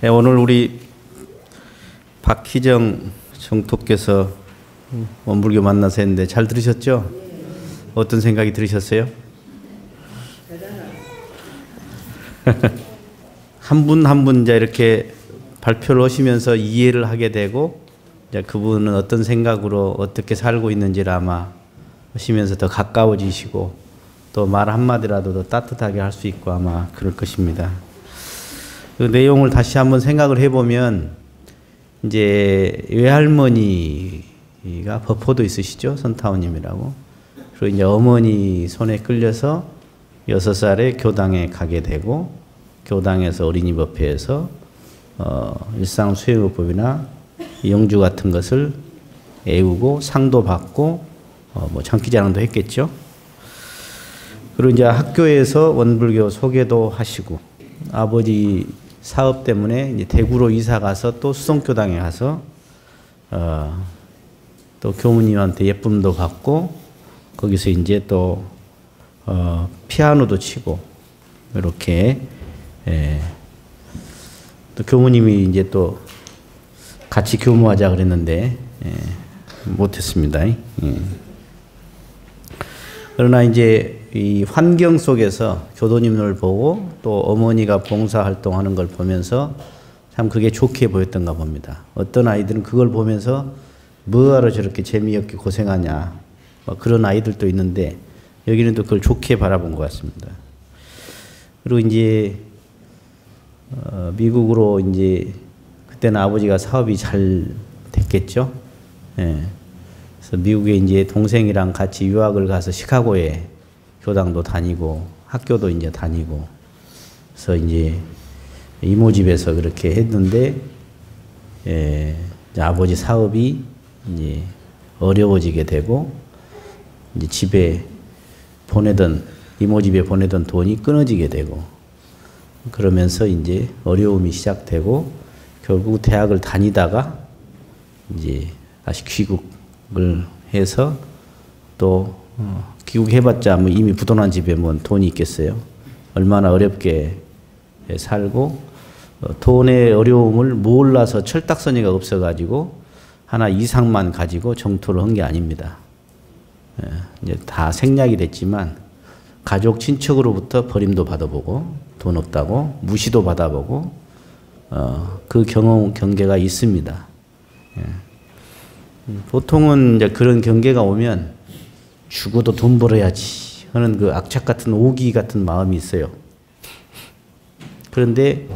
네, 오늘 우리 박희정 총토께서 원불교 만나서 했는데 잘 들으셨죠? 어떤 생각이 들으셨어요? 한 분 한 분 이제 이렇게 발표를 하시면서 이해를 하게 되고, 이제 그분은 어떤 생각으로 어떻게 살고 있는지를 아마 하시면서 더 가까워지시고, 또 말 한마디라도 더 따뜻하게 할 수 있고 아마 그럴 것입니다. 그 내용을 다시 한번 생각을 해보면, 이제 외할머니가 법호도 있으시죠? 선타오님이라고. 그리고 이제 어머니 손에 끌려서 6살에 교당에 가게 되고, 교당에서 어린이법회에서 일상수행법이나 영주 같은 것을 애우고 상도 받고 뭐 장기자랑도 했겠죠. 그리고 이제 학교에서 원불교 소개도 하시고, 아버지 사업 때문에 이제 대구로 이사 가서 또 수성교당에 가서 또 교무님한테 예쁨도 받고, 거기서 이제 또 피아노도 치고 이렇게, 또 교무님이 이제 또 같이 교무하자 그랬는데 못했습니다. 그러나 이제 이 환경 속에서 교도님을 보고 또 어머니가 봉사활동하는 걸 보면서 참 그게 좋게 보였던가 봅니다. 어떤 아이들은 그걸 보면서 뭐하러 저렇게 재미없게 고생하냐, 그런 아이들도 있는데, 여기는 또 그걸 좋게 바라본 것 같습니다. 그리고 이제 미국으로 이제 그때는 아버지가 사업이 잘 됐겠죠. 그래서 미국에 이제 동생이랑 같이 유학을 가서 시카고에 교당도 다니고 학교도 이제 다니고, 그래서 이제 이모 집에서 그렇게 했는데, 이제 아버지 사업이 이제 어려워지게 되고, 이제 집에 보내던, 이모 집에 보내던 돈이 끊어지게 되고, 그러면서 이제 어려움이 시작되고, 결국 대학을 다니다가 이제 다시 귀국을 해서 또 귀국해봤자 뭐 이미 부도난 집에 뭐 돈이 있겠어요. 얼마나 어렵게 살고, 돈의 어려움을 몰라서 철딱서니가 없어가지고 하나 이상만 가지고 정토를 한 게 아닙니다. 이제 다 생략이 됐지만 가족 친척으로부터 버림도 받아보고, 돈 없다고 무시도 받아보고, 그 경계가 있습니다. 보통은 이제 그런 경계가 오면 죽어도 돈 벌어야지 하는 그 악착 같은 오기 같은 마음이 있어요. 그런데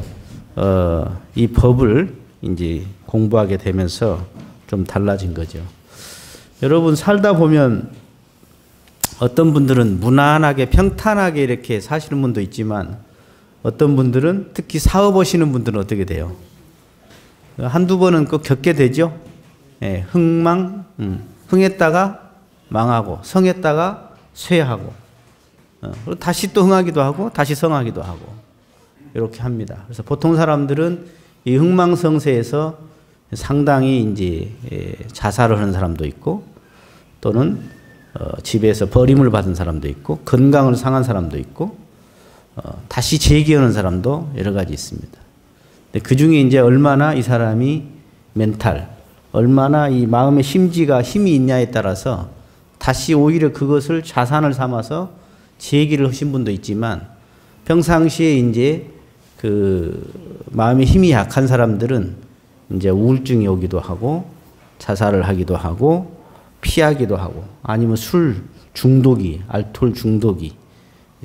이 법을 이제 공부하게 되면서 좀 달라진 거죠. 여러분 살다 보면 어떤 분들은 무난하게 평탄하게 이렇게 사시는 분도 있지만, 어떤 분들은 특히 사업하시는 분들은 어떻게 돼요? 한두 번은 꼭 겪게 되죠. 흥했다가 망하고, 성했다가 쇠하고, 그리고 다시 또 흥하기도 하고 다시 성하기도 하고, 이렇게 합니다. 그래서 보통 사람들은 이 흥망성쇠에서 상당히 이제 자살을 하는 사람도 있고, 또는 집에서 버림을 받은 사람도 있고, 건강을 상한 사람도 있고, 다시 재기하는 사람도 여러 가지 있습니다. 근데 그 중에 이제 얼마나 이 사람이 멘탈, 얼마나 이 마음의 심지가 힘이 있냐에 따라서 다시 오히려 그것을 자산을 삼아서 재기를 하신 분도 있지만, 평상시에 이제 그 마음의 힘이 약한 사람들은 이제 우울증이 오기도 하고, 자살을 하기도 하고, 피하기도 하고, 아니면 술 중독이, 알코올 중독이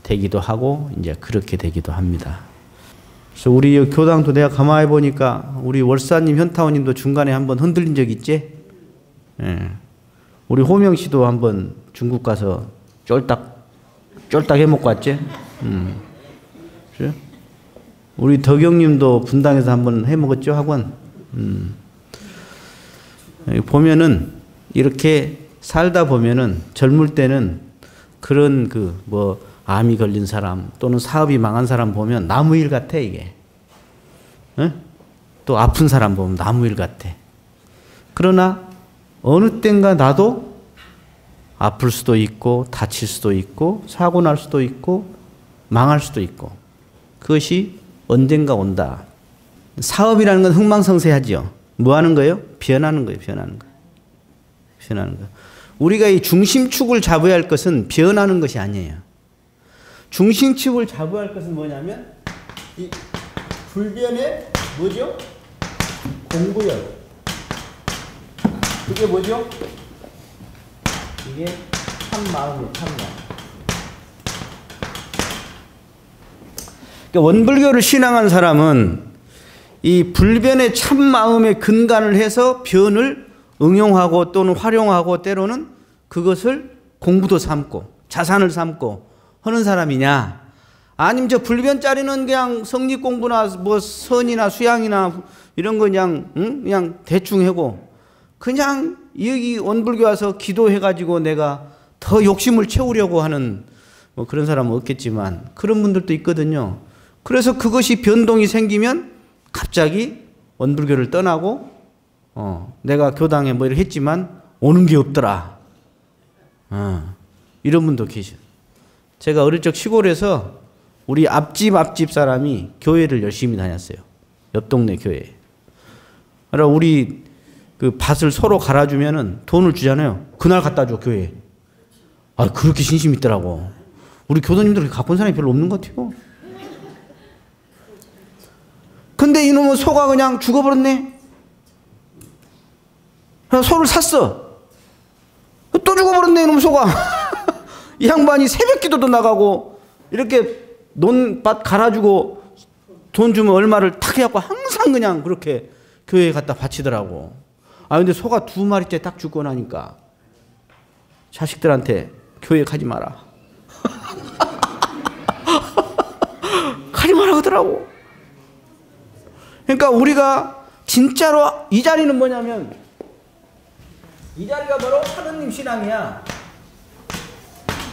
되기도 하고, 이제 그렇게 되기도 합니다. 그래서 우리 교당도 내가 가만히 보니까 우리 월사님, 현타오님도 중간에 한번 흔들린 적 있지? 우리 호명 씨도 한번 중국 가서 쫄딱 해먹고 왔지? 그래? 우리 덕영님도 분당에서 한번 해먹었죠, 학원? 보면은 이렇게 살다 보면은 젊을 때는 그런 그 뭐 암이 걸린 사람 또는 사업이 망한 사람 보면 나무 일 같아, 이게. 또 아픈 사람 보면 나무 일 같아. 그러나 어느 땐가 나도 아플 수도 있고 다칠 수도 있고 사고 날 수도 있고 망할 수도 있고, 그것이 언젠가 온다. 사업이라는 건 흥망성쇠하죠. 뭐 하는 거예요? 변하는 거예요. 변하는 거. 변하는 거. 우리가 이 중심축을 잡아야 할 것은 변하는 것이 아니에요. 중심축을 잡아야 할 것은 뭐냐면 이 불변의 뭐죠? 공부열. 그게 뭐죠? 이게 참마음이에요. 참마음. 그러니까 원불교를 신앙한 사람은 이 불변의 참마음에 근간을 해서 변을 응용하고 또는 활용하고 때로는 그것을 공부도 삼고 자산을 삼고 하는 사람이냐, 아니면 저 불변짜리는 그냥 성립 공부나 뭐 선이나 수양이나 이런 거 그냥 대충 하고 그냥 여기 원불교 와서 기도해가지고 내가 더 욕심을 채우려고 하는 뭐 그런 사람은 없겠지만 그런 분들도 있거든요. 그래서 그것이 변동이 생기면 갑자기 원불교를 떠나고 내가 교당에 뭐 이렇게 했지만 오는 게 없더라. 이런 분도 계셔. 제가 어릴 적 시골에서 우리 앞집 사람이 교회를 열심히 다녔어요. 옆 동네 교회. 그러니까 우리 그 밭을 서로 갈아주면은 돈을 주잖아요. 그날 갖다 줘, 교회에. 아, 그렇게 신심 있더라고. 우리 교도님들 갖고 온 사람이 별로 없는 것 같아요. 근데 이놈은 소가 그냥 죽어버렸네. 그래서 소를 샀어. 또 죽어버렸네, 이놈 소가. 이 양반이 새벽 기도도 나가고 이렇게 논밭 갈아주고 돈 주면 얼마를 탁 해갖고 항상 그냥 그렇게 교회에 갖다 바치더라고. 아, 근데 소가 2마리째 딱 죽고 나니까 자식들한테 교회 가지 마라. 가지 마라 하더라고. 그러니까 우리가 진짜로 이 자리는 뭐냐면 이 자리가 바로 하느님 신앙이야.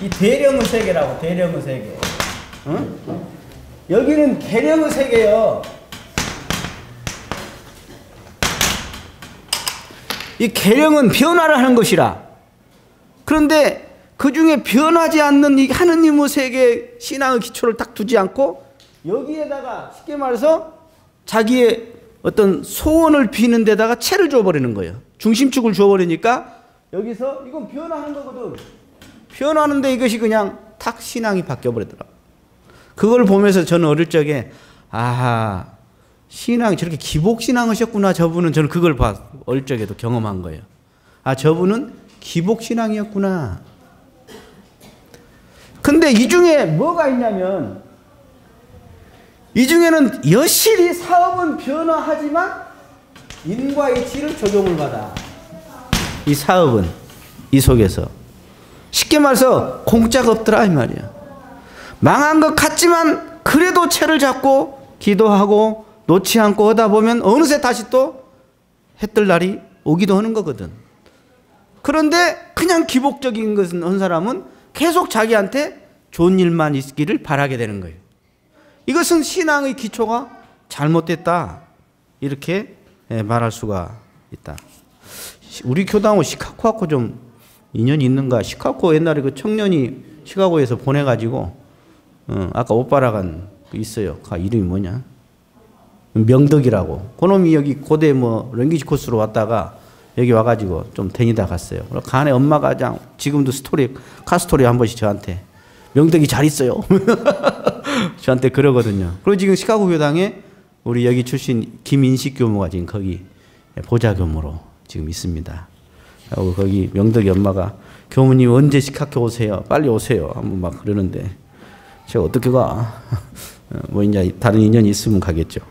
이 대령의 세계라고. 대령의 세계. 응? 여기는 계령의 세계예요. 이 계령은 변화를 하는 것이라. 그런데 그 중에 변하지 않는 이 하느님의 세계 신앙의 기초를 딱 두지 않고 여기에다가 쉽게 말해서 자기의 어떤 소원을 비는 데다가 채를 줘버리는 거예요. 중심축을 줘버리니까 여기서 이건 변화하는 거거든. 변하는데 이것이 그냥 탁 신앙이 바뀌어버리더라고요. 그걸 보면서 저는 어릴 적에 아하, 신앙이 저렇게 기복신앙 하셨구나 저분은. 저는 그걸 어릴 적에도 경험한 거예요. 아, 저분은 기복신앙이었구나. 근데 이 중에 뭐가 있냐면 이 중에는 여실히 사업은 변화하지만 인과의 질을 적용을 받아. 이 사업은 이 속에서 쉽게 말해서 공짜가 없더라 이 말이야. 망한 것 같지만 그래도 채를 잡고 기도하고 놓지 않고 하다 보면 어느새 다시 또 해뜰 날이 오기도 하는 거거든. 그런데 그냥 기복적인 것은 한 사람은 계속 자기한테 좋은 일만 있기를 바라게 되는 거예요. 이것은 신앙의 기초가 잘못됐다 이렇게 말할 수가 있다. 우리 교당하고 시카고하고 좀 인연이 있는가? 시카고 옛날에 그 청년이 시카고에서 보내가지고 아까 오빠라간 있어요. 그 이름이 뭐냐? 명덕이라고. 그놈이 여기 고대 뭐 랭귀지 코스로 왔다가 여기 와가지고 좀 다니다 갔어요. 그 안에 엄마가 지금도 카스토리 한 번씩 저한테 명덕이 잘 있어요. 저한테 그러거든요. 그리고 지금 시카고 교당에 우리 여기 출신 김인식 교무가 지금 거기 보좌 교무로 지금 있습니다. 거기 명덕이 엄마가 교무님 언제 시카고 오세요? 빨리 오세요. 한번 막 그러는데 제가 어떻게 가? 뭐 이제 다른 인연이 있으면 가겠죠.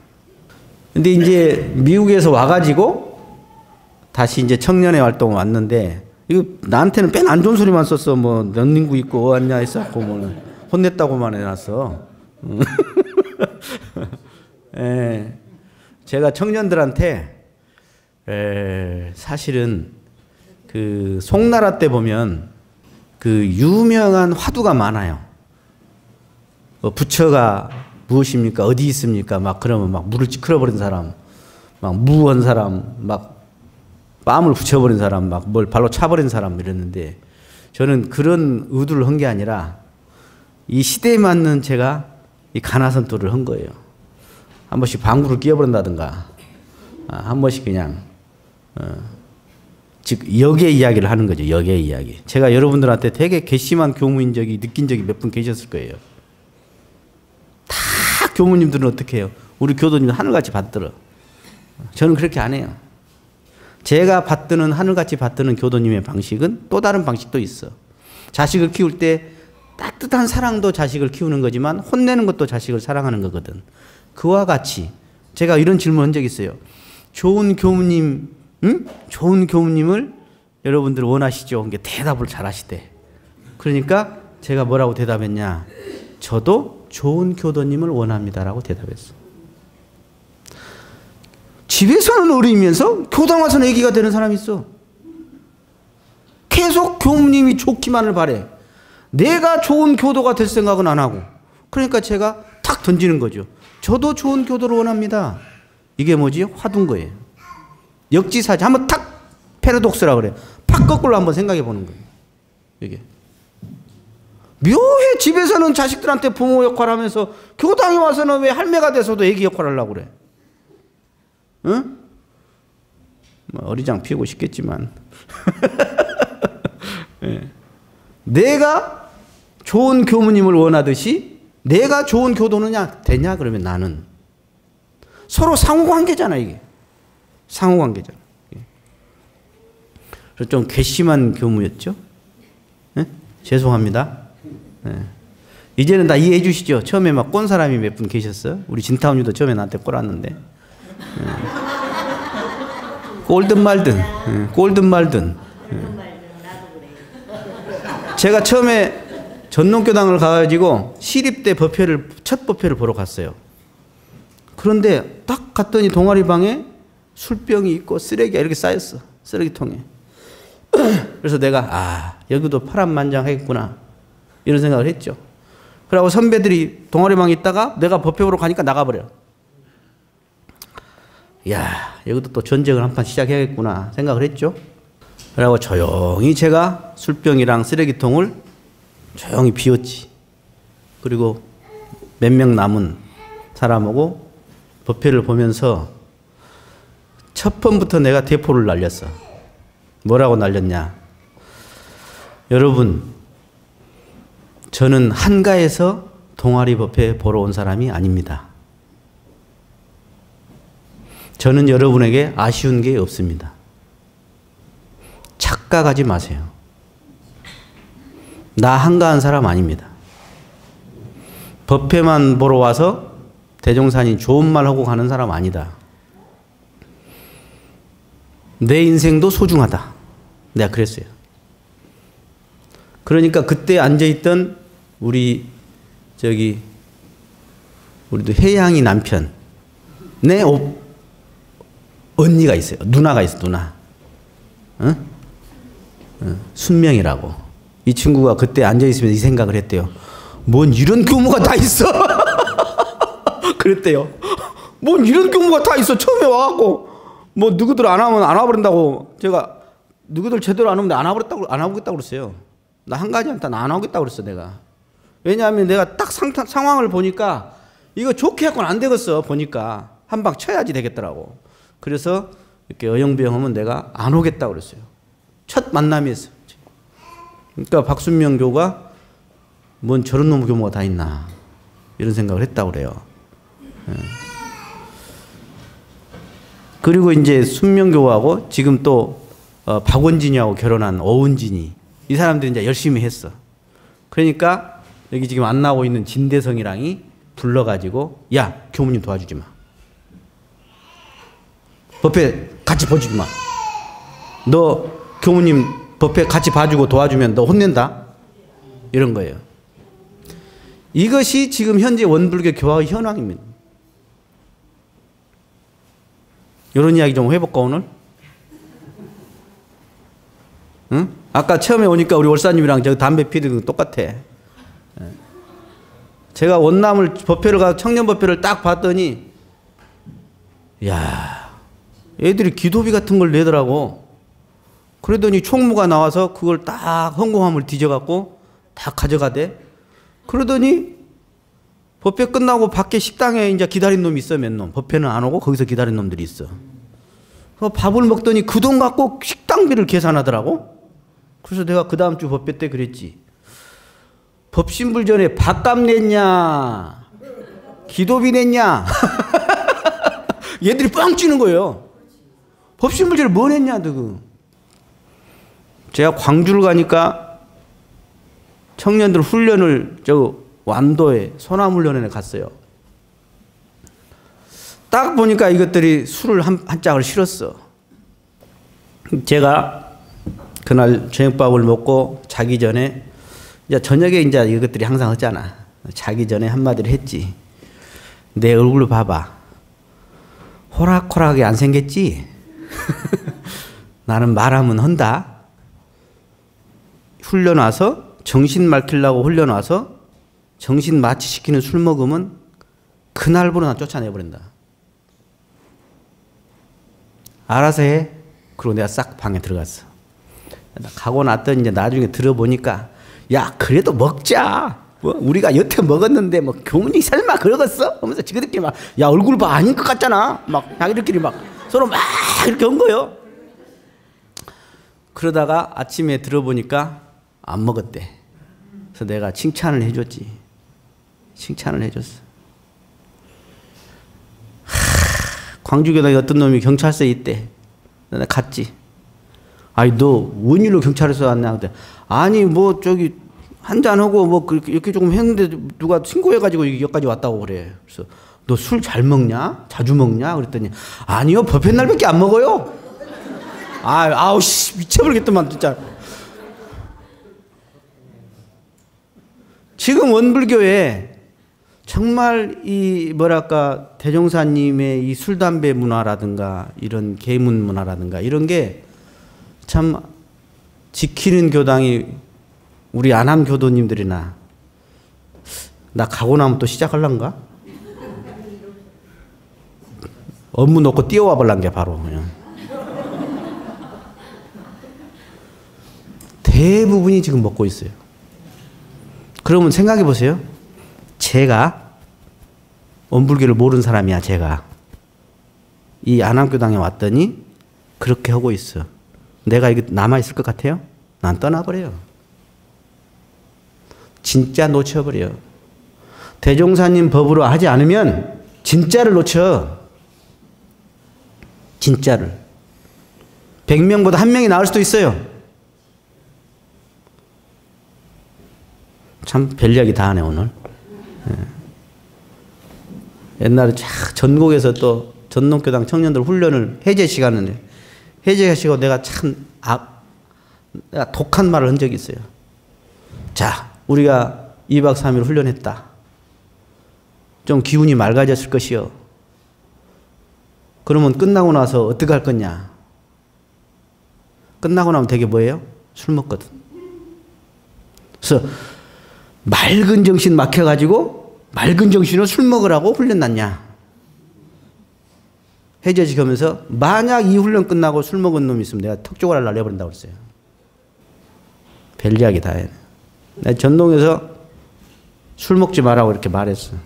근데 이제 미국에서 와가지고 다시 이제 청년의 활동 왔는데 이거 나한테는 뺀 안 좋은 소리만 썼어. 뭐 런닝구 입고 왔냐 했었고 뭐 혼냈다고만 해놨어. 예, 제가 청년들한테 사실은 그 송나라 때 보면 그 유명한 화두가 많아요. 부처가 무엇입니까? 어디 있습니까? 막 그러면 막 물을 찌그러버린 사람, 막 무한 사람, 막 뺨을 붙여버린 사람, 막 뭘 발로 차버린 사람 이랬는데 저는 그런 의도를 한 게 아니라 이 시대에 맞는 제가 이 가나선도를 한 거예요. 한 번씩 방구를 끼워버린다든가, 한 번씩 그냥, 즉, 역의 이야기를 하는 거죠. 역의 이야기. 제가 여러분들한테 되게 괘씸한 교무인 적이, 느낀 적이 몇 분 계셨을 거예요. 다 교무님들은 어떻게 해요? 우리 교도님은 하늘같이 받들어. 저는 그렇게 안 해요. 제가 받드는, 하늘같이 받드는 교도님의 방식은 또 다른 방식도 있어. 자식을 키울 때 따뜻한 사랑도 자식을 키우는 거지만 혼내는 것도 자식을 사랑하는 거거든. 그와 같이 제가 이런 질문 한 적 있어요. 좋은 교무님, 좋은 교무님을 여러분들 원하시죠? 그러니까 대답을 잘 하시대. 그러니까 제가 뭐라고 대답했냐? 저도 좋은 교도님을 원합니다라고 대답했어. 집에서는 어리면서 교당 와서는 애기가 되는 사람이 있어. 계속 교무님이 좋기만을 바래. 내가 좋은 교도가 될 생각은 안 하고. 그러니까 제가 탁 던지는 거죠. 저도 좋은 교도를 원합니다. 이게 뭐지? 화둔 거예요. 역지사지. 한번 탁 패러독스라 그래요. 팍 거꾸로 한번 생각해 보는 거예요. 이게. 묘해. 집에서는 자식들한테 부모 역할을 하면서 교당에 와서는 왜 할매가 돼서도 애기 역할을 하려고 그래. 응? 뭐 어리장 피우고 싶겠지만. 네. 내가 좋은 교무님을 원하듯이 내가 좋은 교도느냐 되냐 그러면 나는 서로 상호관계잖아. 이게 상호관계잖아. 그래서 좀 괘씸한 교무였죠. 네? 죄송합니다. 네. 이제는 다 이해해 주시죠. 처음에 막 꼰 사람이 몇 분 계셨어. 우리 진타운유도 처음에 나한테 꼴았는데 꼴든 말든 꼴든 말든. 제가 처음에 전농교당을 가가지고 시립대 법회를, 첫 법회를 보러 갔어요. 그런데 딱 갔더니 동아리방에 술병이 있고 쓰레기가 이렇게 쌓였어. 쓰레기통에. 그래서 내가 여기도 파란만장하겠구나 이런 생각을 했죠. 그러고 선배들이 동아리방에 있다가 내가 법회 보러 가니까 나가버려. 야, 여기도 또 전쟁을 한판 시작해야겠구나 생각을 했죠. 그러고 조용히 제가 술병이랑 쓰레기통을 조용히 비웠지. 그리고 몇 명 남은 사람하고 법회를 보면서 첫 번부터 내가 대포를 날렸어. 뭐라고 날렸냐? 여러분, 저는 한가에서 동아리 법회 보러 온 사람이 아닙니다. 저는 여러분에게 아쉬운 게 없습니다. 착각하지 마세요. 나 한가한 사람 아닙니다. 법회만 보러 와서 대종사님 좋은 말 하고 가는 사람 아니다. 내 인생도 소중하다. 내가 그랬어요. 그러니까 그때 앉아있던 우리도 혜양이 남편, 내 언니가 있어요. 누나가 있어, 누나. 순명이라고. 이 친구가 그때 앉아있으면 이 생각을 했대요. 뭔 이런 교무가 다 있어. 그랬대요. 뭔 이런 교무가 다 있어. 처음에 와갖고 뭐 누구들 안 하면 안 와버린다고. 제가 누구들 제대로 안 오면 안 와보겠다고 그랬어요. 나 한 가지 한다. 나 안 하겠다고 그랬어 내가. 왜냐하면 내가 딱 상황을 보니까 이거 좋게 해서는 안 되겠어. 보니까 한 방 쳐야지 되겠더라고. 그래서 이렇게 어영부영하면 내가 안 오겠다고 그랬어요. 첫 만남이었어요. 그러니까 박순명 교가 뭔 저런 놈의 교무가 다 있나 이런 생각을 했다고 그래요. 그리고 이제 순명교하고 지금 또 박원진이하고 결혼한 오은진이, 이 사람들이 이제 열심히 했어. 그러니까 여기 지금 안 나오고 있는 진대성이랑이 불러가지고 야, 교무님 도와주지 마. 법회 같이 봐주지 마. 너 교무님 법회 같이 봐주고 도와주면 너 혼낸다. 이런 거예요. 이것이 지금 현재 원불교 교화의 현황입니다. 이런 이야기 좀 해볼까 오늘? 응? 아까 처음에 오니까 우리 월사님이랑 저 담배 피는 거 똑같아. 제가 원남을 법회를 가서 청년 법회를 딱 봤더니 야, 애들이 기도비 같은 걸 내더라고. 그러더니 총무가 나와서 그걸 딱 헌공함을 뒤져갖고 다 가져가대. 그러더니 법회 끝나고 밖에 식당에 이제 기다린 놈이 있어, 몇 놈. 법회는 안 오고 거기서 기다린 놈들이 있어. 밥을 먹더니 그 돈 갖고 식당비를 계산하더라고. 그래서 내가 그 다음 주 법회 때 그랬지. 법신불 전에 밥값 냈냐? 기도비 냈냐? 얘들이 뻥 치는 거예요. 법신불 전에 뭐 냈냐, 너. 제가 광주를 가니까 청년들 훈련을 완도에 소남훈련원에 갔어요. 딱 보니까 이것들이 술을 한 짝을 실었어. 제가 그날 저녁밥을 먹고 자기 전에 이제 저녁에 이제 이것들이 항상 하잖아. 자기 전에 한마디를 했지. 내 얼굴로 봐봐. 호락호락하게 안 생겼지? 나는 말하면 한다. 훈련 와서 정신 맑히려고 훈련 와서 정신 마취시키는 술 먹으면 그날부로 난 쫓아내버린다. 알아서 해. 그리고 내가 싹 방에 들어갔어. 가고 났더니 이제 나중에 들어보니까 야 그래도 먹자. 뭐 우리가 여태 먹었는데 뭐 교문이 설마 그러겠어? 하면서 지그들끼리 막 야 얼굴 봐 아닌 것 같잖아. 막 자기들끼리 막 서로 막 이렇게 한 거예요. 그러다가 아침에 들어보니까 안 먹었대. 그래서 내가 칭찬을 해줬지. 칭찬을 해줬어. 광주교당에 어떤 놈이 경찰서에 있대. 내가 갔지. 아니 너 원일로 경찰에서 왔냐? 그때 아니 뭐 저기 한잔하고 뭐 이렇게 조금 했는데 누가 신고해가지고 여기까지 왔다고 그래. 그래서 너 술 잘 먹냐? 자주 먹냐? 그랬더니 아니요 법회 날밖에 안 먹어요. 아우 씨 미쳐버리겠더만 진짜. 지금 원불교에 정말 이 뭐랄까 대종사님의 이 술 담배 문화라든가 이런 계문 문화라든가 이런 게 참 지키는 교당이 우리 안암 교도님들이나 나 가고 나면 또 시작할란가? 업무 놓고 뛰어와 볼란 게 바로 그냥. 대부분이 지금 먹고 있어요. 그러면 생각해 보세요. 제가 원불교를 모르는 사람이야. 제가 이 안암교당에 왔더니 그렇게 하고 있어. 내가 이게 남아있을 것 같아요? 난 떠나버려요. 진짜 놓쳐버려요. 대종사님 법으로 하지 않으면 진짜를 놓쳐. 진짜를. 100명보다 1명이 나을 수도 있어요. 참 별 이야기 다 하네 오늘. 옛날에 전국에서 또 전농교당 청년들 훈련을 해제 시간인데 해제하시고 내가 참 내가 독한 말을 한 적이 있어요. 자, 우리가 2박 3일 훈련했다. 좀 기운이 맑아졌을 것이요. 그러면 끝나고 나서 어떻게 할 거냐? 끝나고 나면 되게 뭐예요? 술 먹거든. 그래서 맑은 정신 막혀가지고 맑은 정신으로 술 먹으라고 훈련 났냐? 해제시키면서 만약 이 훈련 끝나고 술 먹은 놈이 있으면 내가 턱조가를 날려버린다고 그랬어요. 별 이야기 다 해. 내가 전동에서 술 먹지 말라고 이렇게 말했어.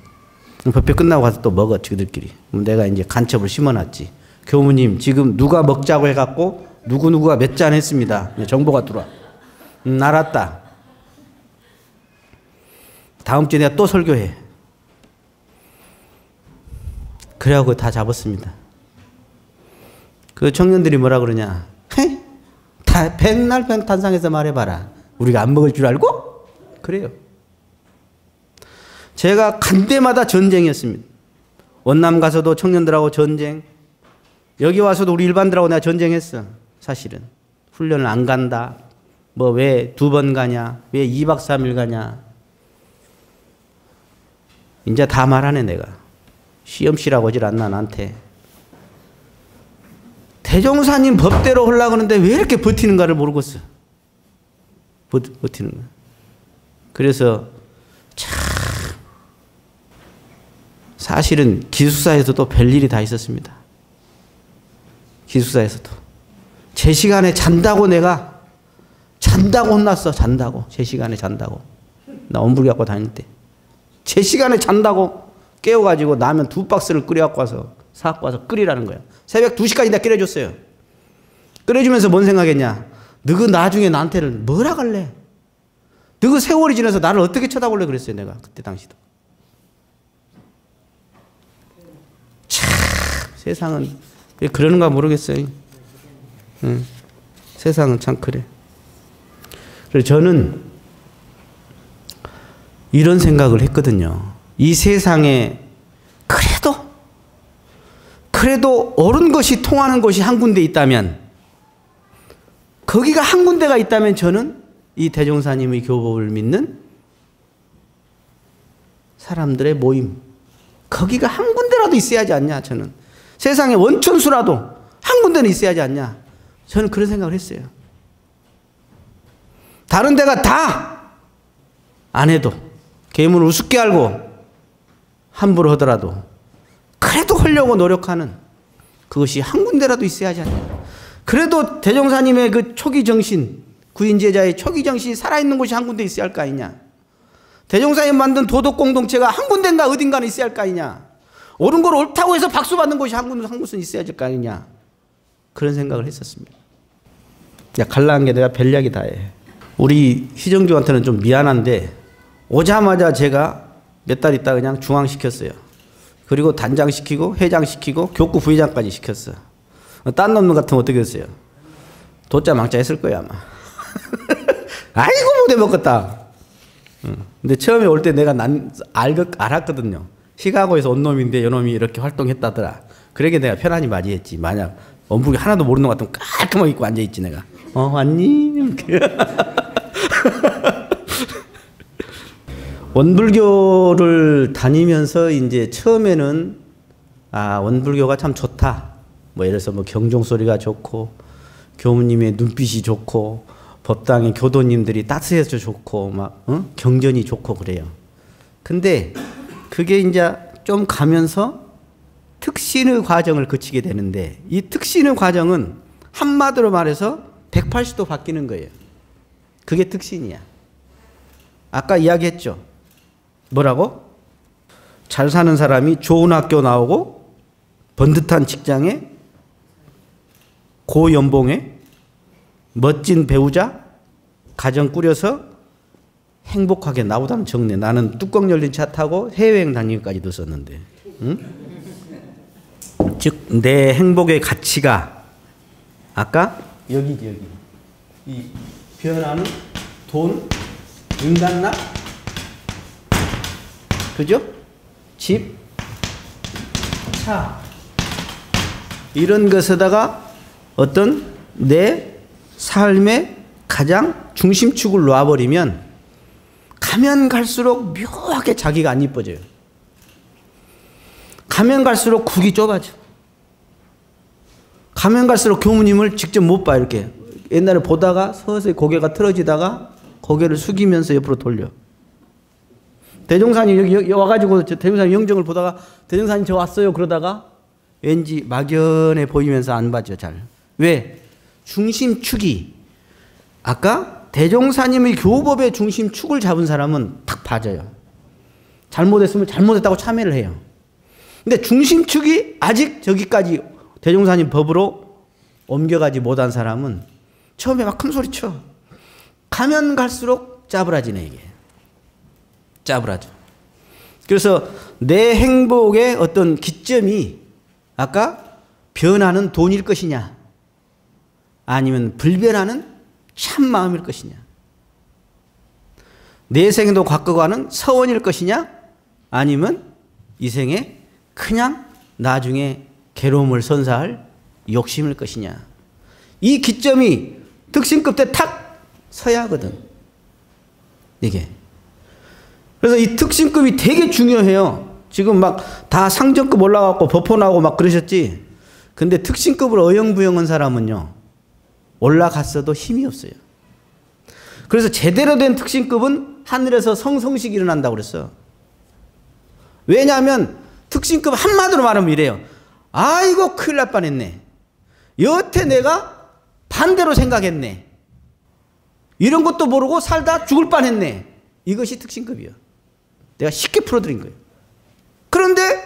법회 끝나고 가서 또 먹어, 지들끼리. 내가 이제 간첩을 심어놨지. 교무님, 지금 누가 먹자고 해갖고 누구누구가 몇 잔 했습니다. 정보가 들어와. 알았다. 다음 주에 내가 또 설교해. 그래갖고 다 잡았습니다. 그 청년들이 뭐라 그러냐. 다 백날 백탄상에서 말해봐라. 우리가 안 먹을 줄 알고? 그래요. 제가 간 데마다 전쟁이었습니다. 원남 가서도 청년들하고 전쟁. 여기 와서도 우리 일반들하고 내가 전쟁했어. 사실은. 훈련을 안 간다. 뭐 왜 2번 가냐. 왜 2박 3일 가냐. 이제 다 말하네 내가. 시험씨라고 하질 않나 나한테. 대종사님 법대로 하려고 하는데 왜 이렇게 버티는가를 모르겠어. 버티는 거야. 그래서 참 사실은 기숙사에서도 별일이 다 있었습니다. 기숙사에서도. 제 시간에 잔다고 내가 잔다고 혼났어. 잔다고. 제 시간에 잔다고. 나 엄불 갖고 다닐 때. 제 시간에 잔다고 깨워가지고 라면 2박스를 끓여갖고 와서 사갖고 와서 끓이라는 거야. 새벽 2시까지 내가 끓여줬어요. 끓여주면서 뭔 생각했냐? 너그 나중에 나한테를 뭐라 갈래? 너그 세월이 지나서 나를 어떻게 쳐다볼래 그랬어요. 내가 그때 당시도. 참 세상은 왜 그러는가 모르겠어요. 세상은 참 그래. 그래서 저는 이런 생각을 했거든요. 이 세상에 그래도 옳은 것이 통하는 곳이 한 군데 있다면, 거기가 한 군데가 있다면 저는 이 대종사님의 교법을 믿는 사람들의 모임, 거기가 한 군데라도 있어야지 않냐. 저는 세상에 원천수라도 한 군데는 있어야지 않냐. 저는 그런 생각을 했어요. 다른 데가 다 안 해도, 계문을 우습게 알고 함부로 하더라도 그래도 하려고 노력하는 그것이 한 군데라도 있어야지 않냐. 그래도 대종사님의 그 초기 정신, 구인제자의 초기 정신이 살아있는 곳이 한 군데 있어야 할 거 아니냐. 대종사님 만든 도덕 공동체가 한 군데인가 어딘가는 있어야 할 거 아니냐. 옳은 걸 옳다고 해서 박수 받는 곳이 한 곳은 있어야 할 거 아니냐. 그런 생각을 했었습니다. 야, 갈라한 게 내가 별약이 다 해. 우리 희정교한테는 좀 미안한데, 오자마자 제가 몇 달 있다 그냥 중앙시켰어요. 그리고 단장시키고 회장시키고 교구 부회장까지 시켰어. 딴 놈들 같으면 어떻게 했어요? 도짜 망자 했을 거야 아마. 아이고 못해 먹겠다. 근데 처음에 올 때 내가 알았거든요. 시카고에서 온 놈인데 요놈이 이렇게 활동했다더라. 그러게 내가 편안히 맞이했지. 만약 원불교 하나도 모르는 것 같으면 깔끔하게 입고 앉아있지 내가. 왔니? 원불교를 다니면서 이제 처음에는 원불교가 참 좋다. 뭐 예를 들어서 뭐 경종 소리가 좋고, 교무님의 눈빛이 좋고, 법당의 교도님들이 따스해서 좋고, 막 경전이 좋고 그래요. 근데 그게 이제 좀 가면서 특신의 과정을 거치게 되는데, 이 특신의 과정은 한마디로 말해서 180도 바뀌는 거예요. 그게 특신이야. 아까 이야기했죠. 뭐라고? 잘 사는 사람이 좋은 학교 나오고 번듯한 직장에 고연봉에 멋진 배우자 가정 꾸려서 행복하게 나보다는 적네. 나는 뚜껑 열린 차 타고 해외여행 다니기까지도 썼는데. 응? 즉 내 행복의 가치가 아까 여기 이 변하는 돈, 인간나, 그죠? 집, 차, 이런 것에다가 어떤 내 삶의 가장 중심축을 놔버리면 가면 갈수록 묘하게 자기가 안 이뻐져요. 가면 갈수록 국이 좁아져. 가면 갈수록 교무님을 직접 못 봐. 이렇게 옛날에 보다가 서서히 고개가 틀어지다가 고개를 숙이면서 옆으로 돌려. 대종사님 여기 와가지고 대종사님 영정을 보다가 대종사님 저 왔어요 그러다가 왠지 막연해 보이면서 안 봐줘 잘. 왜? 중심축이 아까 대종사님의 교법의 중심축을 잡은 사람은 탁 봐져요. 잘못했으면 잘못했다고 참회를 해요. 근데 중심축이 아직 저기까지 대종사님 법으로 옮겨가지 못한 사람은 처음에 막 큰 소리 쳐. 가면 갈수록 짜부라지네 이게. 짜부라져. 그래서 내 행복의 어떤 기점이 아까 변하는 돈일 것이냐 아니면 불변하는 참 마음일 것이냐, 내 생도 바꿔가는 서원일 것이냐 아니면 이 생에 그냥 나중에 괴로움을 선사할 욕심일 것이냐. 이 기점이 특신급 때 탁 서야 하거든 이게. 그래서 이 특신급이 되게 중요해요. 지금 막 다 상정급 올라가고 법포 나오고 막 그러셨지. 근데 특신급으로 어영부영한 사람은요 올라갔어도 힘이 없어요. 그래서 제대로 된 특신급은 하늘에서 성성식 일어난다고 그랬어. 왜냐하면 특신급 한마디로 말하면 이래요. 아이고 큰일 날 뻔했네. 여태 내가 반대로 생각했네. 이런 것도 모르고 살다 죽을 뻔했네. 이것이 특신급이요. 내가 쉽게 풀어드린 거예요. 그런데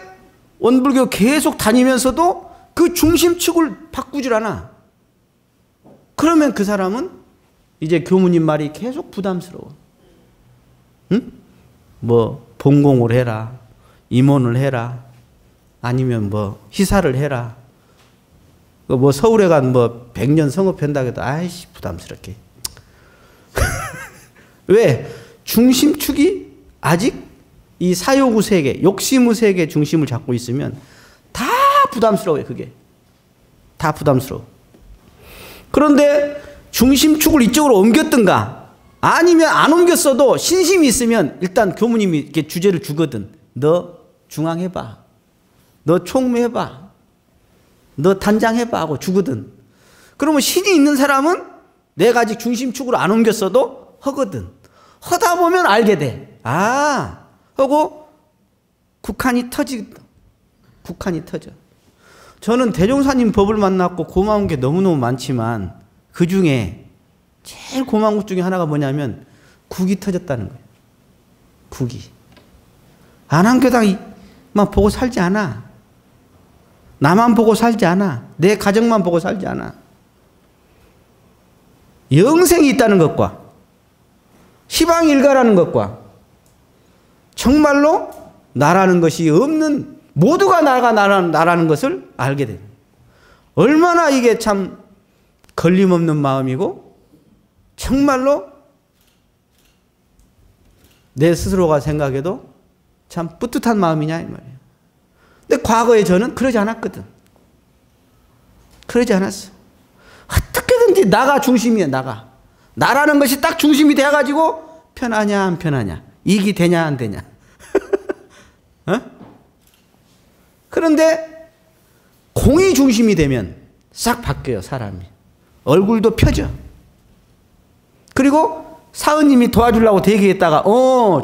원불교 계속 다니면서도 그 중심축을 바꾸질 않아. 그러면 그 사람은 이제 교무님 말이 계속 부담스러워. 응? 뭐 본공을 해라, 임원을 해라, 아니면 뭐 희사를 해라. 뭐 서울에 간 뭐 100년 성업한다 해도 아이씨 부담스럽게. 왜? 중심축이 아직 이 사욕의 세계, 욕심의 세계 중심을 잡고 있으면 다 부담스러워요. 그게 다 부담스러워. 그런데 중심축을 이쪽으로 옮겼든가 아니면 안 옮겼어도 신심이 있으면 일단 교무님이 이렇게 주제를 주거든. 너 중앙 해봐, 너 총무 해봐, 너 단장 해봐 하고 주거든. 그러면 신이 있는 사람은 내가 아직 중심축으로 안 옮겼어도 하거든. 하다 보면 알게 돼. 아, 하고 국한이 터지거든. 국한이 터져. 저는 대종사님 법을 만났고 고마운 게 너무너무 많지만 그 중에 제일 고마운 것 중에 하나가 뭐냐면 국이 터졌다는 거예요. 국이. 안한교당만 보고 살지 않아. 나만 보고 살지 않아. 내 가정만 보고 살지 않아. 영생이 있다는 것과 희방일가라는 것과 정말로 나라는 것이 없는, 모두가 나라는 것을 알게 돼요. 얼마나 이게 참 걸림없는 마음이고 정말로 내 스스로가 생각해도 참 뿌듯한 마음이냐 이 말이에요. 근데 과거에 저는 그러지 않았거든. 그러지 않았어. 어떻게든지 나가 중심이야. 나라는 것이 딱 중심이 돼가지고 편하냐 안 편하냐, 이익이 되냐 안 되냐. 어? 그런데 공이 중심이 되면 싹 바뀌어요. 사람이. 얼굴도 펴져. 그리고 사은님이 도와주려고 대기했다가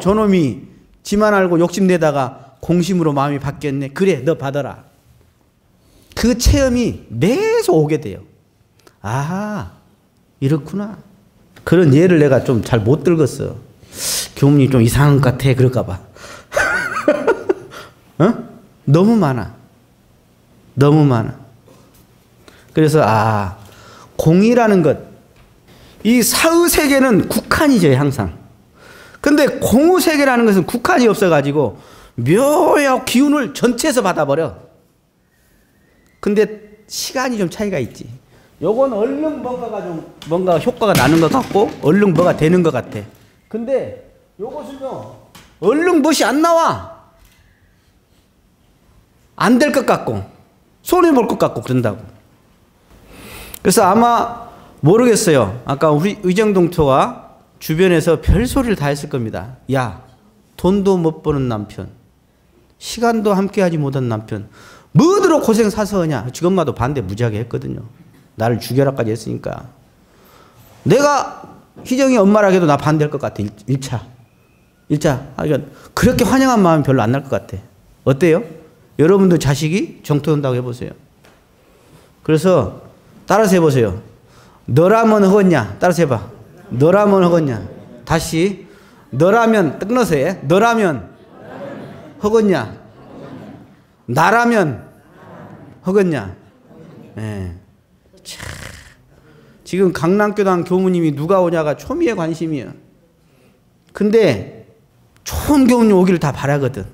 저놈이 지만 알고 욕심내다가 공심으로 마음이 바뀌었네. 그래, 너 받아라. 그 체험이 매서 오게 돼요. 아, 이렇구나. 그런 예를 내가 좀 잘 못 들었어. 교무님 좀 이상한 것 같아. 그럴까 봐. 어? 너무 많아. 너무 많아. 그래서 공이라는 것, 이 사의 세계는 국한이죠, 항상. 근데 공의 세계라는 것은 국한이 없어가지고 묘하게 기운을 전체에서 받아버려. 근데 시간이 좀 차이가 있지. 요건 얼른 뭔가 효과가 나는 것 같고 얼른 뭐가 되는 것 같아. 근데 요것은요 얼른 멋이 안 나와. 안 될 것 같고 손해볼 것 같고 그런다고. 그래서 아마 모르겠어요. 아까 우리 의정동토가 주변에서 별소리를 다 했을 겁니다. 야, 돈도 못 버는 남편, 시간도 함께하지 못한 남편, 뭐들어 고생 사서 하냐. 지금 엄마도 반대 무지하게 했거든요. 나를 죽여라까지 했으니까. 내가 희정이 엄마라 해도 나 반대할 것 같아. 1차. 그러니까 그렇게 환영한 마음이 별로 안 날 것 같아. 어때요? 여러분도 자식이 정토한다고 해보세요. 그래서 따라서 해보세요. 너라면 하겠냐? 따라서 해봐. 너라면 하겠냐? 다시. 너라면 딱 넣어서 해. 너라면 하겠냐? 나라면 하겠냐? 예. 참. 지금 강남교당 교무님이 누가 오냐가 초미의 관심이야. 근데 좋은 교무님 오기를 다 바라거든.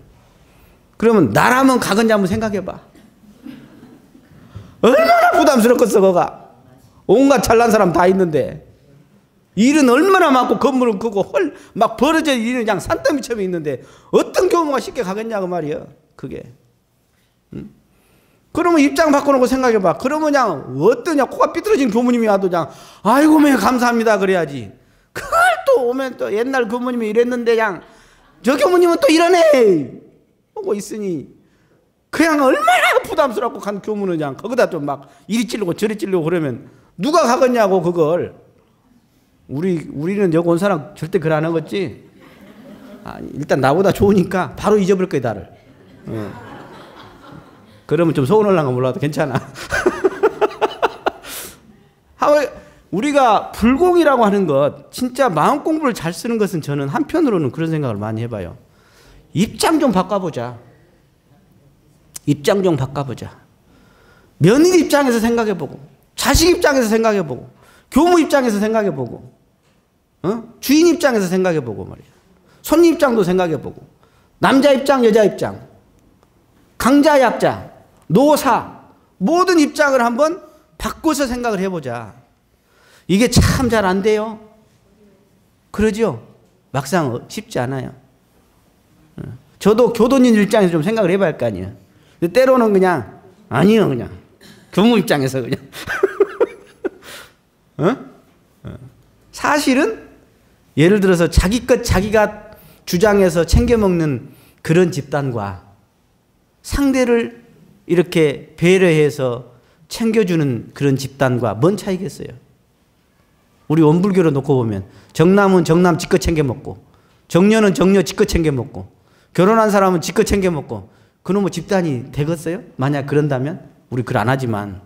그러면 나라면 가겠냐 한번 생각해봐. 얼마나 부담스럽겠어 거가. 온갖 잘난 사람 다 있는데 일은 얼마나 많고 건물은 크고 막 벌어져 있는 그냥 산더미처럼 있는데 어떤 교무가 쉽게 가겠냐 그 말이야. 그게. 응? 그러면 입장 바꿔놓고 생각해봐. 그러면 그냥 어떠냐 코가 삐뚤어진 교무님이 와도 그냥 아이고 매 감사합니다 그래야지. 그걸 또 오면 또 옛날 교무님이 이랬는데 그냥 저 교무님은 또 이러네 하고 있으니 그냥 얼마나 부담스럽고 간 교무는 그냥 거기다 좀 막 이리 찔르고 저리 찔르고 그러면 누가 가겠냐고 그걸. 우리는 여기 온 사람 절대 그래 안 하겠지. 일단 나보다 좋으니까 바로 잊어버릴 거야 나를. 그러면 좀 서운할랑가 몰라도 괜찮아. 우리가 불공이라고 하는 것, 진짜 마음 공부를 잘 쓰는 것은 저는 한편으로는 그런 생각을 많이 해봐요. 입장 좀 바꿔보자. 입장 좀 바꿔보자. 며느리 입장에서 생각해보고, 자식 입장에서 생각해보고, 교무 입장에서 생각해보고, 주인 입장에서 생각해보고 말이야. 손님 입장도 생각해보고, 남자 입장, 여자 입장, 강자, 약자, 노사, 모든 입장을 한번 바꿔서 생각을 해보자. 이게 참 잘 안 돼요. 그러죠? 막상 쉽지 않아요. 저도 교도님 입장에서 좀 생각을 해봐야 할 거 아니에요. 근데 때로는 그냥, 아니요, 그냥. 교무 입장에서 그냥. 사실은 예를 들어서 자기 것 자기가 주장해서 챙겨 먹는 그런 집단과 상대를 이렇게 배려해서 챙겨주는 그런 집단과 뭔 차이겠어요? 우리 원불교로 놓고 보면 정남은 정남 지껏 챙겨 먹고, 정녀는 정녀 지껏 챙겨 먹고, 결혼한 사람은 지껏 챙겨 먹고, 그놈의 집단이 되겠어요? 만약 그런다면? 우리 그걸 안 하지만.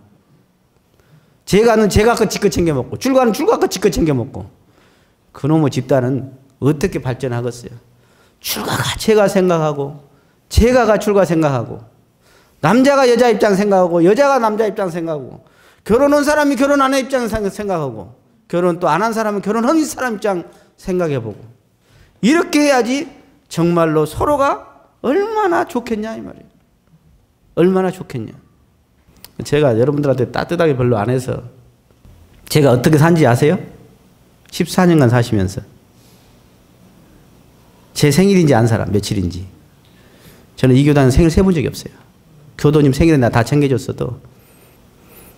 제가는 제가 것 지껏 챙겨 먹고, 출가는 출가 것 지껏 챙겨 먹고, 그놈의 집단은 어떻게 발전하겠어요? 출가가 제가 생각하고, 제가가 출가 생각하고, 남자가 여자 입장 생각하고, 여자가 남자 입장 생각하고, 결혼한 사람이 결혼 안 한 입장 생각하고, 결혼 또 안 한 사람은 결혼한 사람 입장 생각해보고, 이렇게 해야지 정말로 서로가 얼마나 좋겠냐 이 말이에요. 얼마나 좋겠냐. 제가 여러분들한테 따뜻하게 별로 안 해서, 제가 어떻게 산지 아세요? 14년간 사시면서 제 생일인지 안 사람 며칠인지. 저는 이 교단은 생일 세본 적이 없어요. 교도님 생일에 나 다 챙겨줬어도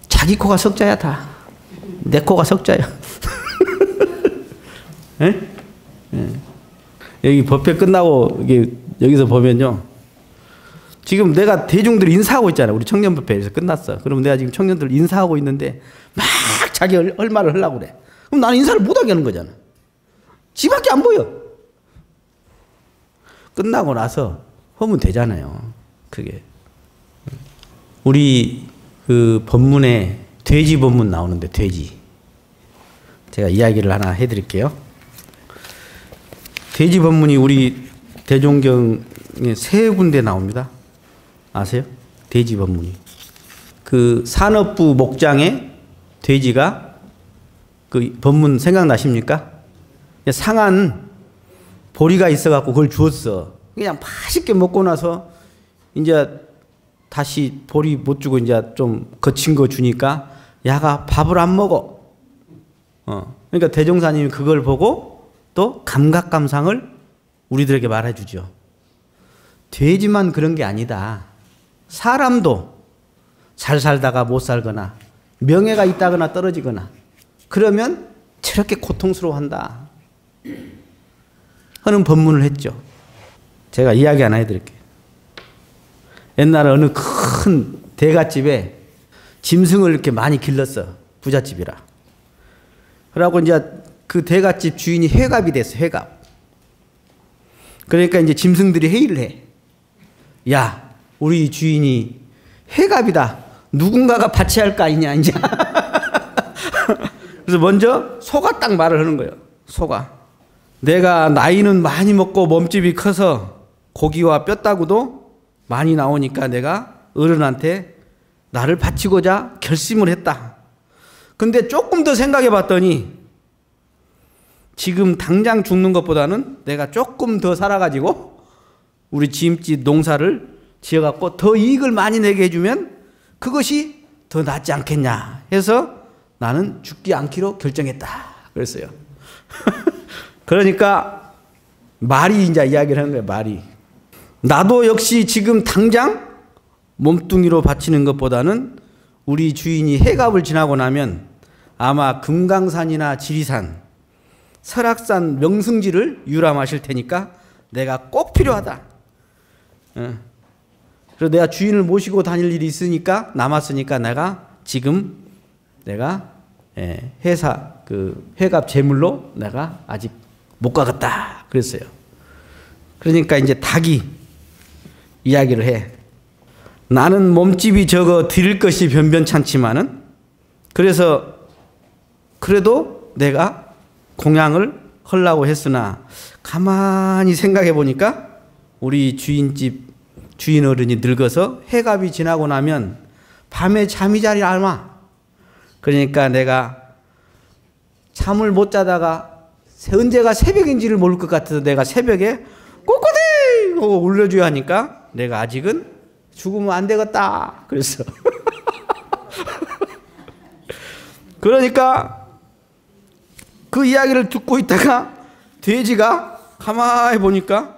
자기 코가 석자야. 다 내 코가 석자야. 예? 예. 여기 법회 끝나고 여기서 보면요, 지금 내가 대중들 인사하고 있잖아. 우리 청년법회에서 끝났어. 그럼 내가 지금 청년들 인사하고 있는데 막 자기 할 말을 하려고 그래. 그럼 나는 인사를 못하게 하는 거잖아. 지밖에 안 보여. 끝나고 나서 하면 되잖아요. 그게. 우리 그 법문에 돼지 법문 나오는데, 돼지. 제가 이야기를 하나 해드릴게요. 돼지 법문이 우리 대종경에 세 군데 나옵니다. 아세요? 돼지 법문이. 그 산업부 목장에 돼지가, 그 법문 생각나십니까? 상한 보리가 있어갖고 그걸 주었어. 그냥 맛있게 먹고 나서 이제 다시 보리 못 주고 이제 좀 거친 거 주니까 야가 밥을 안 먹어. 그러니까 대종사님이 그걸 보고 또 감각감상을 우리들에게 말해주죠. 돼지만 그런 게 아니다. 사람도 잘 살다가 못 살거나 명예가 있다거나 떨어지거나 그러면 저렇게 고통스러워한다 하는 법문을 했죠. 제가 이야기 하나 해드릴게요. 옛날에 어느 큰 대갓집에 짐승을 이렇게 많이 길렀어. 부잣집이라. 그러고 이제 그 대갓집 주인이 회갑이 됐어. 회갑. 그러니까 이제 짐승들이 회의를 해. 야, 우리 주인이 회갑이다. 누군가가 바쳐야 할 거 아니냐 이제. 그래서 먼저 소가 딱 말을 하는 거예요. 소가. 내가 나이는 많이 먹고 몸집이 커서 고기와 뼈다구도 많이 나오니까 내가 어른한테 나를 바치고자 결심을 했다. 근데 조금 더 생각해 봤더니 지금 당장 죽는 것보다는 내가 조금 더 살아가지고 우리 짐짓 농사를 지어갖고 더 이익을 많이 내게 해주면 그것이 더 낫지 않겠냐 해서 나는 죽지 않기로 결정했다 그랬어요. 그러니까 말이 이제 이야기를 하는 거예요. 말이. 나도 역시 지금 당장 몸뚱이로 바치는 것보다는 우리 주인이 해갑을 지나고 나면 아마 금강산이나 지리산, 설악산 명승지를 유람하실 테니까 내가 꼭 필요하다. 그래서 내가 주인을 모시고 다닐 일이 있으니까 남았으니까 내가 지금 내가 회사 그 회갑 제물로 내가 아직 못 가겠다 그랬어요. 그러니까 이제 닭이 이야기를 해. 나는 몸집이 적어 드릴 것이 변변찮지만은 그래서 그래도 내가 공양을 하려고 했으나 가만히 생각해 보니까 우리 주인집 주인 어른이 늙어서 해갑이 지나고 나면 밤에 잠이 잘 안 와. 그러니까 내가 잠을 못 자다가 언제가 새벽인지를 모를 것 같아서 내가 새벽에 꼬꼬대 하고 울려줘야 하니까 내가 아직은 죽으면 안 되겠다. 그랬어. 그러니까 그 이야기를 듣고 있다가 돼지가 가만히 보니까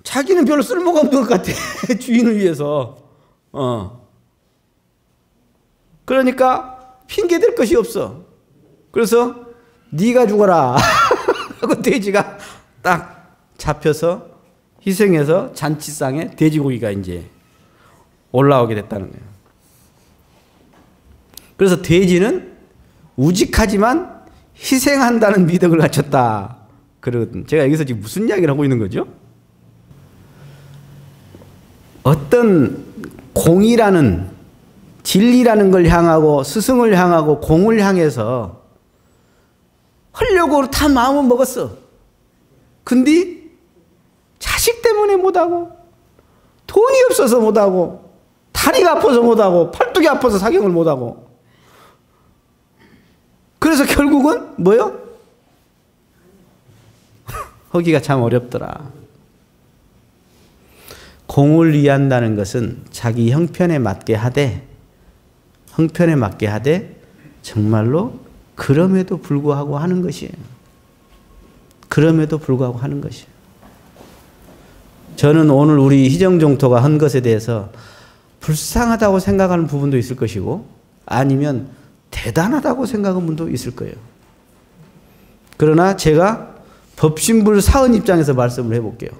자기는 별로 쓸모가 없는 것 같아. 주인을 위해서. 그러니까 핑계댈 것이 없어. 그래서 네가 죽어라 하고 돼지가 딱 잡혀서 희생해서 잔치상에 돼지고기가 이제 올라오게 됐다는 거예요. 그래서 돼지는 우직하지만 희생한다는 미덕을 갖췄다. 그러거든. 제가 여기서 지금 무슨 이야기를 하고 있는 거죠? 어떤 공이라는 진리라는 걸 향하고 스승을 향하고 공을 향해서 하려고 다 마음은 먹었어. 근데 자식 때문에 못하고 돈이 없어서 못하고 다리가 아파서 못하고 팔뚝이 아파서 사경을 못하고 그래서 결국은 뭐요? 하기가 참 어렵더라. 공을 위한다는 것은 자기 형편에 맞게 하되 정말로 그럼에도 불구하고 하는 것이에요. 그럼에도 불구하고 하는 것이에요. 저는 오늘 우리 희정종토가 한 것에 대해서 불쌍하다고 생각하는 부분도 있을 것이고 아니면 대단하다고 생각하는 분도 있을 거예요. 그러나 제가 법신불 사은 입장에서 말씀을 해볼게요.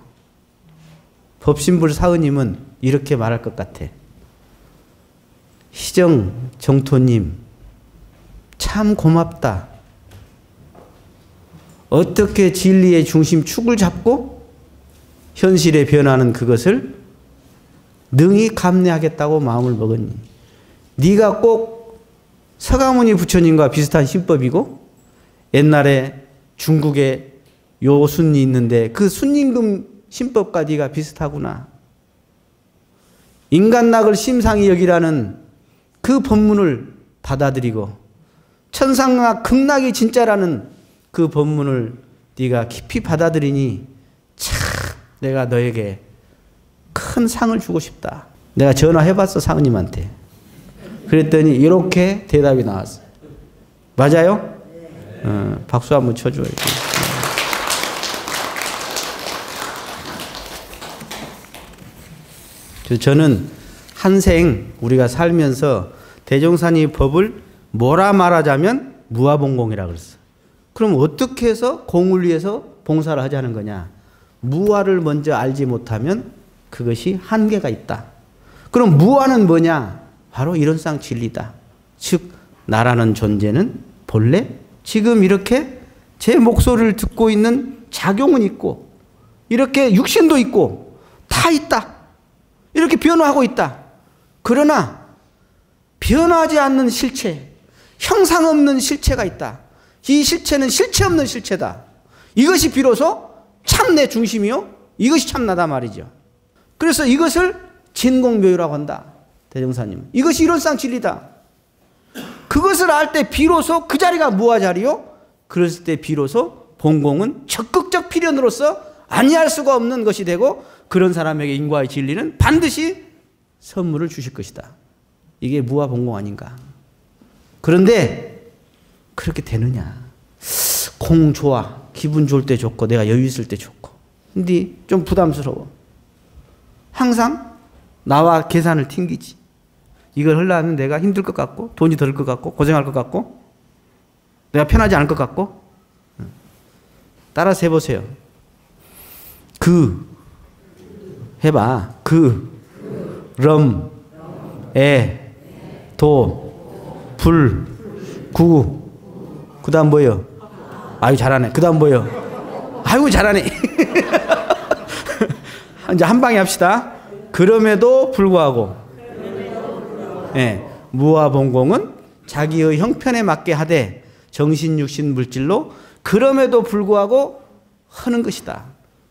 법신불 사은님은 이렇게 말할 것 같아. 희정종토님 참 고맙다. 어떻게 진리의 중심 축을 잡고 현실에 변하는 그것을 능히 감내하겠다고 마음을 먹었니? 네가 꼭 서가모니 부처님과 비슷한 신법이고 옛날에 중국에 요순이 있는데 그 순임금 신법과 네가 비슷하구나. 인간락을 심상히 여기라는 그 법문을 받아들이고 천상락 극락이 진짜라는 그 법문을 네가 깊이 받아들이니 참 내가 너에게 큰 상을 주고 싶다. 내가 전화해봤어 사모님한테. 그랬더니 이렇게 대답이 나왔어. 맞아요? 박수 한번 쳐줘야지. 저는 한생 우리가 살면서 대종사님 법을 뭐라 말하자면 무아봉공이라고 그랬어. 그럼 어떻게 해서 공을 위해서 봉사를 하자는 거냐? 무아를 먼저 알지 못하면 그것이 한계가 있다. 그럼 무아는 뭐냐? 바로 이런상 진리다. 즉 나라는 존재는 본래 지금 이렇게 제 목소리를 듣고 있는 작용은 있고 이렇게 육신도 있고 다 있다. 이렇게 변화하고 있다. 그러나 변화하지 않는 실체, 형상 없는 실체가 있다. 이 실체는 실체 없는 실체다. 이것이 비로소 참내 중심이요. 이것이 참나다 말이죠. 그래서 이것을 진공묘유라고 한다. 대종사님. 이것이 이론상 진리다. 그것을 알 때 비로소 그 자리가 무아 자리요. 그랬을 때 비로소 본공은 적극적 필연으로서 아니할 수가 없는 것이 되고 그런 사람에게 인과의 진리는 반드시 선물을 주실 것이다. 이게 무아 본공 아닌가. 그런데 그렇게 되느냐. 공 좋아. 기분 좋을 때 좋고 내가 여유 있을 때 좋고. 근데 좀 부담스러워. 항상 나와 계산을 튕기지. 이걸 하려면 내가 힘들 것 같고 돈이 들 것 같고 고생할 것 같고 내가 편하지 않을 것 같고. 따라서 해보세요. 해봐. 그 다음 뭐예요? 아유 잘하네. 그 다음 뭐예요? 아유 잘하네. 이제 한 방에 합시다. 그럼에도 불구하고 무아봉공은 자기의 형편에 맞게 하되 정신, 육신, 물질로 그럼에도 불구하고 하는 것이다.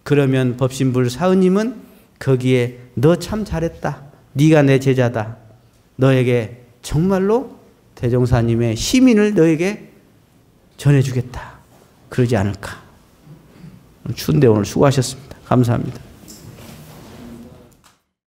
그러면 법신불 사은님은 거기에 너 참 잘했다. 네가 내 제자다. 너에게 정말로 대종사님의 시민을 너에게 전해주겠다. 그러지 않을까. 추운데 오늘 수고하셨습니다. 감사합니다.